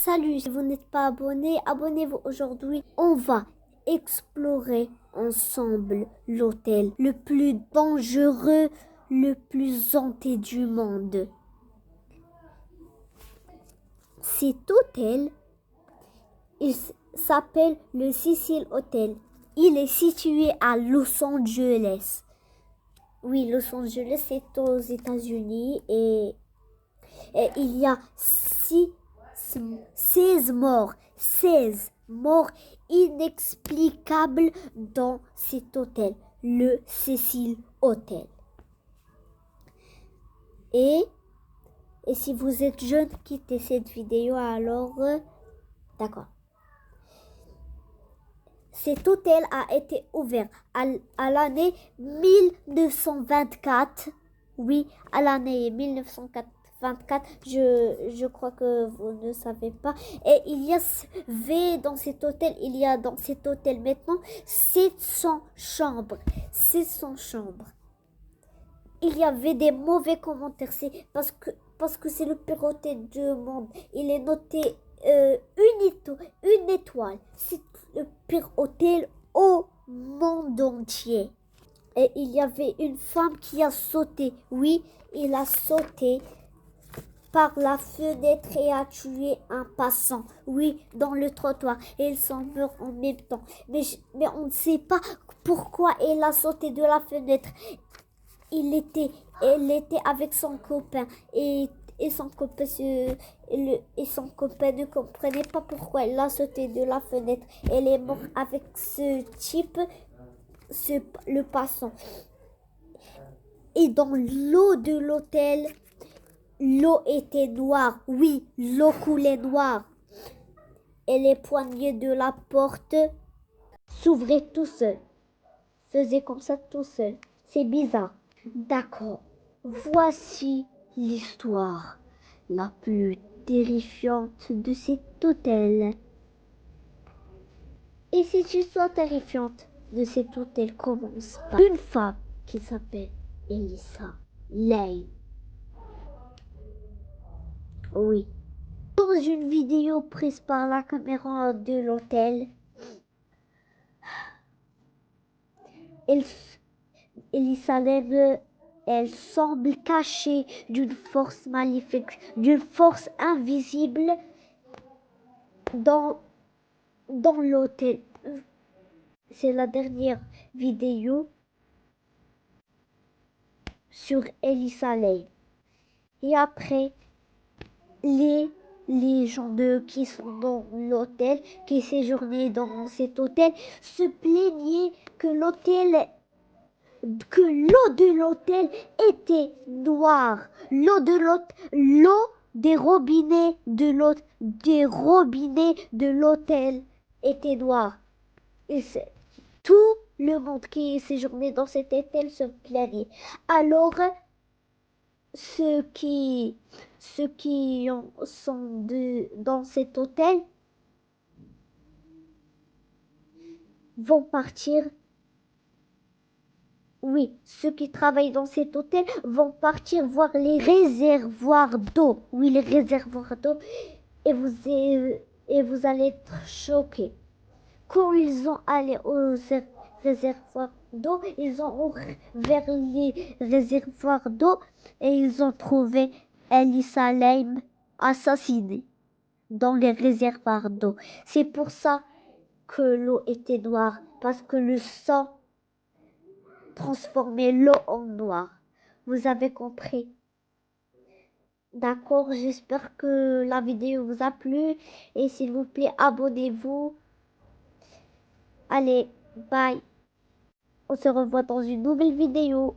Salut, si vous n'êtes pas abonné, abonnez-vous aujourd'hui. On va explorer ensemble l'hôtel le plus dangereux, le plus hanté du monde. Cet hôtel, il s'appelle le Cecil Hotel. Il est situé à Los Angeles. Oui, Los Angeles, c'est aux États-Unis et il y a 16 morts. 16 morts inexplicables dans cet hôtel, le Cecil Hotel. Et si vous êtes jeune, quittez cette vidéo alors. D'accord. Cet hôtel a été ouvert à l'année 1924. Oui, à l'année 1924. Je crois que vous ne savez pas. Et il y avait dans cet hôtel, maintenant 700 chambres. 700 chambres. Il y avait des mauvais commentaires. C'est parce que c'est le pire hôtel du monde. Il est noté une étoile. C'est le pire hôtel au monde entier. Et il y avait une femme qui a sauté. Oui, il a sauté par la fenêtre et a tué un passant. Oui, dans le trottoir. Et il s'en meurt en même temps. Mais on ne sait pas pourquoi il a sauté de la fenêtre. Elle était avec son copain et son copain ne comprenait pas pourquoi elle a sauté de la fenêtre. Elle est morte avec ce type, le passant. Et dans l'eau de l'hôtel, l'eau était noire. Oui, l'eau coulait noire. Et les poignées de la porte s'ouvraient tout seul. Faisaient comme ça tout seul. C'est bizarre. D'accord. Voici l'histoire la plus terrifiante de cet hôtel. Et cette histoire terrifiante de cet hôtel commence par une femme qui s'appelle Elisa Lane. Oui. Dans une vidéo prise par la caméra de l'hôtel, Elisa Lane, elle semble cachée d'une force maléfique, d'une force invisible dans l'hôtel. C'est la dernière vidéo sur Elisa Lane. Et après, les gens qui sont dans l'hôtel, qui séjournaient dans cet hôtel, se plaignaient que l'eau de l'hôtel était noire. L'eau des robinets de l'hôtel était noire. Et tout le monde qui séjournait dans cet hôtel se plaignait. Alors, ceux qui sont dans cet hôtel vont partir. Oui, ceux qui travaillent dans cet hôtel vont partir voir les réservoirs d'eau. Oui, les réservoirs d'eau. Et vous allez être choqués. Quand ils ont allé aux réservoirs d'eau, ils ont ouvert les réservoirs d'eau et ils ont trouvé Elisa Lane assassinée dans les réservoirs d'eau. C'est pour ça que l'eau était noire, parce que le sang transformait l'eau en noir. Vous avez compris? D'accord, j'espère que la vidéo vous a plu et s'il vous plaît, abonnez-vous. Allez, bye. On se revoit dans une nouvelle vidéo.